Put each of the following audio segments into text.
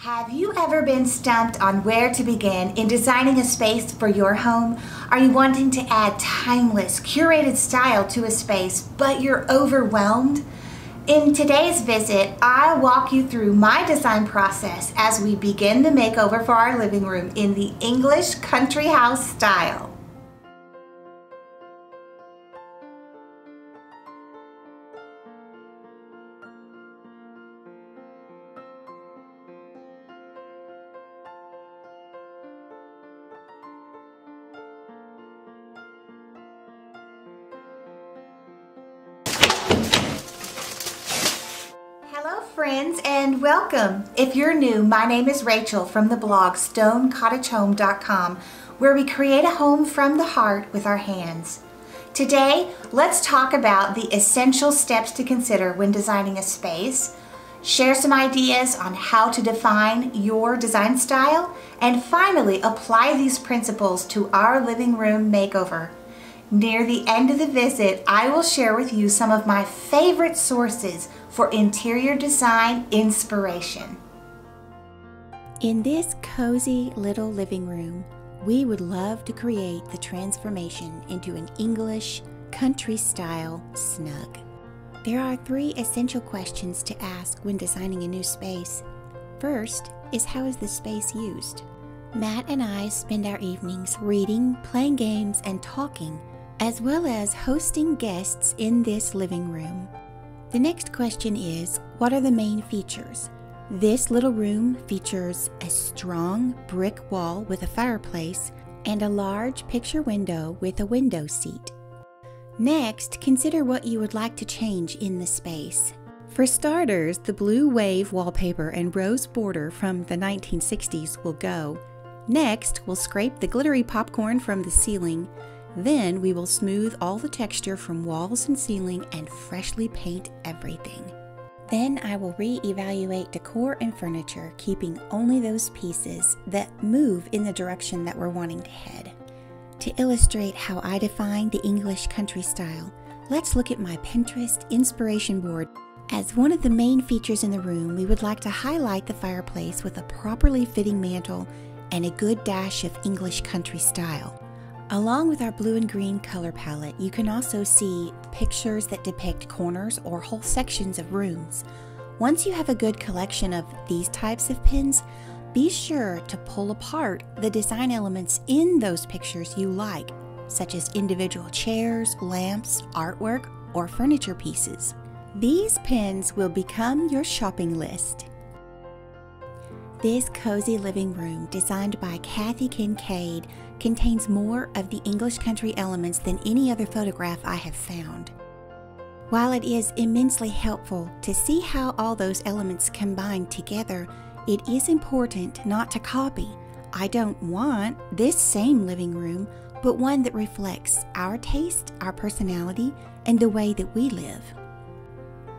Have you ever been stumped on where to begin in designing a space for your home? Are you wanting to add timeless, curated style to a space, but you're overwhelmed? In today's visit, I'll walk you through my design process as we begin the makeover for our living room in the English country house style. Hello friends and welcome. If you're new, my name is Rachel from the blog stonecottagehome.com, where we create a home from the heart with our hands. Today, let's talk about the essential steps to consider when designing a space, share some ideas on how to define your design style, and finally apply these principles to our living room makeover. Near the end of the visit, I will share with you some of my favorite sources for interior design inspiration. In this cozy little living room, we would love to create the transformation into an English country style snug. There are 3 essential questions to ask when designing a new space. First is, how is the space used? Matt and I spend our evenings reading, playing games, and talking, as well as hosting guests in this living room. The next question is, what are the main features? This little room features a strong brick wall with a fireplace and a large picture window with a window seat. Next, consider what you would like to change in the space. For starters, the blue wave wallpaper and rose border from the 1960s will go. Next, we'll scrape the glittery popcorn from the ceiling. Then we will smooth all the texture from walls and ceiling and freshly paint everything. Then I will re-evaluate decor and furniture, keeping only those pieces that move in the direction that we're wanting to head. To illustrate how I define the English country style, let's look at my Pinterest inspiration board. As one of the main features in the room, we would like to highlight the fireplace with a properly fitting mantle and a good dash of English country style. Along with our blue and green color palette, you can also see pictures that depict corners or whole sections of rooms. Once you have a good collection of these types of pins, be sure to pull apart the design elements in those pictures you like, such as individual chairs, lamps, artwork, or furniture pieces. These pins will become your shopping list. This cozy living room, designed by Kathy Kincaid, contains more of the English country elements than any other photograph I have found. While it is immensely helpful to see how all those elements combine together, it is important not to copy. I don't want this same living room, but one that reflects our taste, our personality, and the way that we live.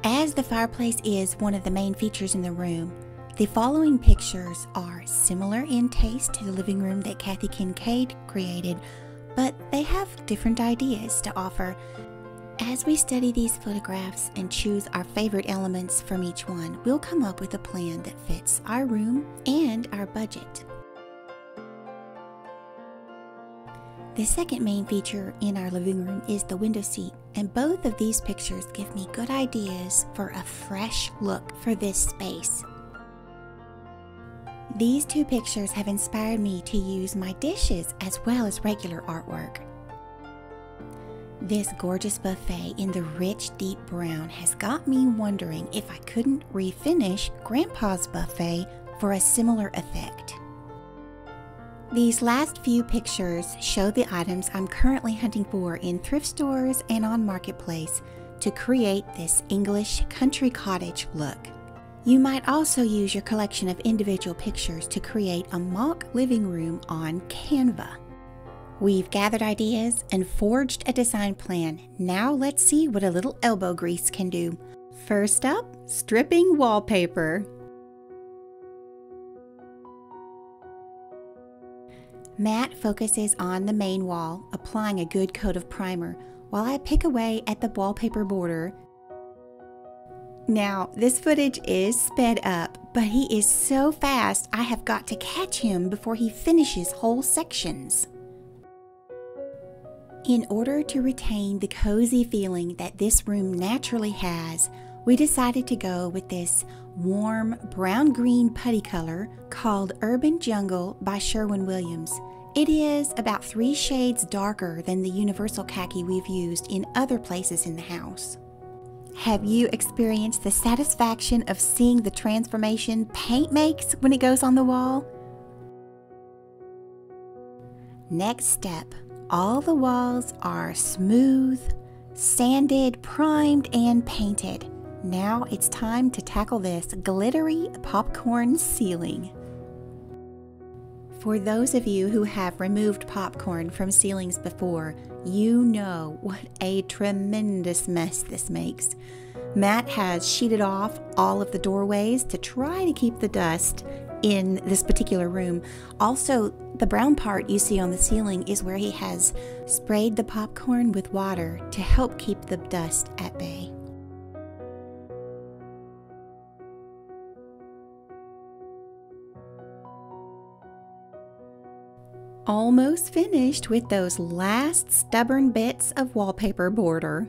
As the fireplace is one of the main features in the room, the following pictures are similar in taste to the living room that Kathy Kincaid created, but they have different ideas to offer. As we study these photographs and choose our favorite elements from each one, we'll come up with a plan that fits our room and our budget. The second main feature in our living room is the window seat, and both of these pictures give me good ideas for a fresh look for this space. These 2 pictures have inspired me to use my dishes as well as regular artwork. This gorgeous buffet in the rich deep brown has got me wondering if I couldn't refinish Grandpa's buffet for a similar effect. These last few pictures show the items I'm currently hunting for in thrift stores and on Marketplace to create this English country cottage look. You might also use your collection of individual pictures to create a mock living room on Canva. We've gathered ideas and forged a design plan. Now let's see what a little elbow grease can do. First up, stripping wallpaper. Matt focuses on the main wall, applying a good coat of primer, while I pick away at the wallpaper border. Now, this footage is sped up, but he is so fast I have got to catch him before he finishes whole sections. In order to retain the cozy feeling that this room naturally has, we decided to go with this warm brown-green putty color called Urban Jungle by Sherwin-Williams. It is about 3 shades darker than the universal khaki we've used in other places in the house. Have you experienced the satisfaction of seeing the transformation paint makes when it goes on the wall? Next step, all the walls are smooth, sanded, primed, and painted. Now it's time to tackle this glittery popcorn ceiling. For those of you who have removed popcorn from ceilings before, you know what a tremendous mess this makes. Matt has sheeted off all of the doorways to try to keep the dust in this particular room. Also, the brown part you see on the ceiling is where he has sprayed the popcorn with water to help keep the dust at bay. Almost finished with those last stubborn bits of wallpaper border.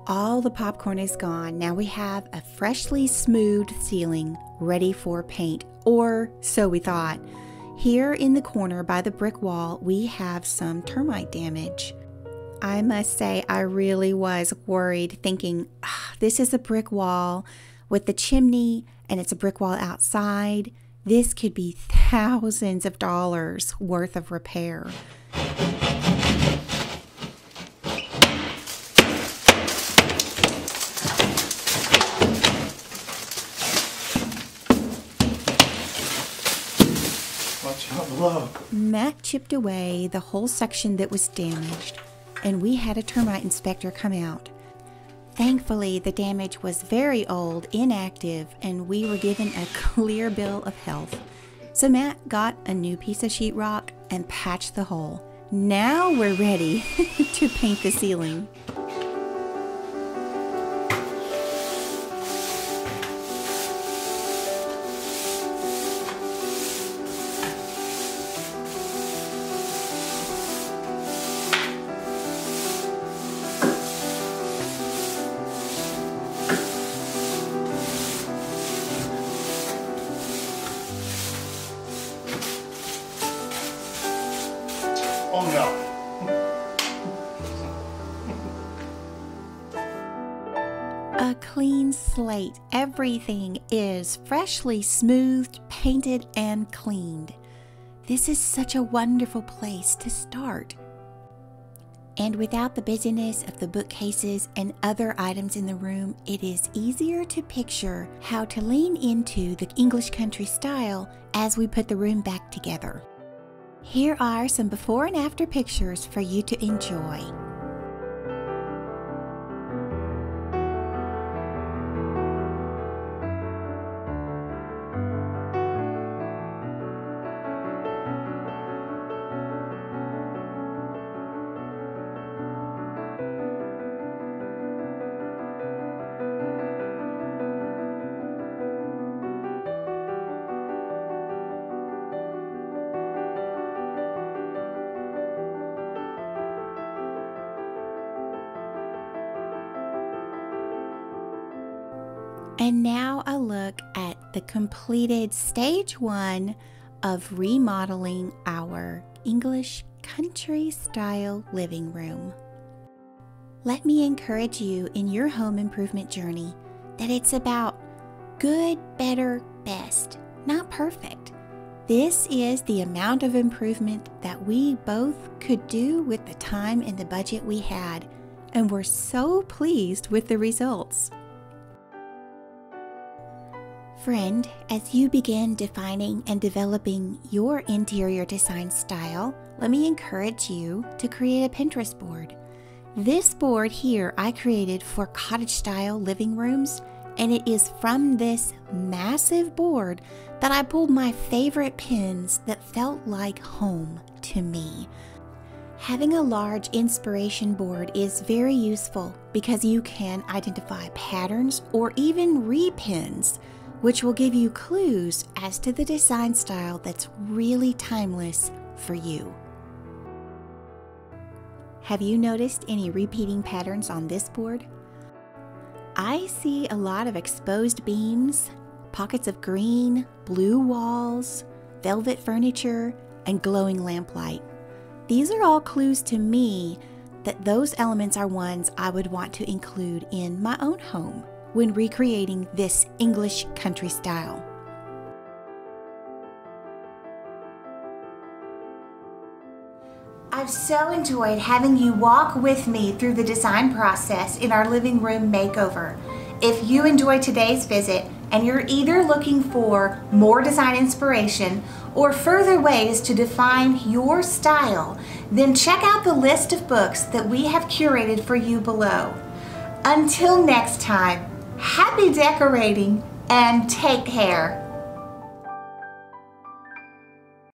All the popcorn is gone. Now we have a freshly smoothed ceiling ready for paint, or so we thought. Here in the corner by the brick wall, we have some termite damage. I must say I really was worried, thinking, this is a brick wall with the chimney and it's a brick wall outside. This could be thousands of dollars worth of repair. Watch out below. Matt chipped away the whole section that was damaged, and we had a termite inspector come out. Thankfully, the damage was very old, inactive, and we were given a clear bill of health. So Matt got a new piece of sheetrock and patched the hole. Now we're ready to paint the ceiling. Oh no. A clean slate. Everything is freshly smoothed, painted, and cleaned. This is such a wonderful place to start. And without the busyness of the bookcases and other items in the room, it is easier to picture how to lean into the English country style as we put the room back together. Here are some before and after pictures for you to enjoy. And now a look at the completed stage 1 of remodeling our English country style living room. Let me encourage you in your home improvement journey that it's about good, better, best, not perfect. This is the amount of improvement that we both could do with the time and the budget we had, and we're so pleased with the results. Friend, as you begin defining and developing your interior design style, let me encourage you to create a Pinterest board. This board here I created for cottage style living rooms, and it is from this massive board that I pulled my favorite pins that felt like home to me. Having a large inspiration board is very useful because you can identify patterns or even repins which will give you clues as to the design style that's really timeless for you. Have you noticed any repeating patterns on this board? I see a lot of exposed beams, pockets of green, blue walls, velvet furniture, and glowing lamplight. These are all clues to me that those elements are ones I would want to include in my own home when recreating this English country style. I've so enjoyed having you walk with me through the design process in our living room makeover. If you enjoyed today's visit and you're either looking for more design inspiration or further ways to define your style, then check out the list of books that we have curated for you below. Until next time, happy decorating and take care.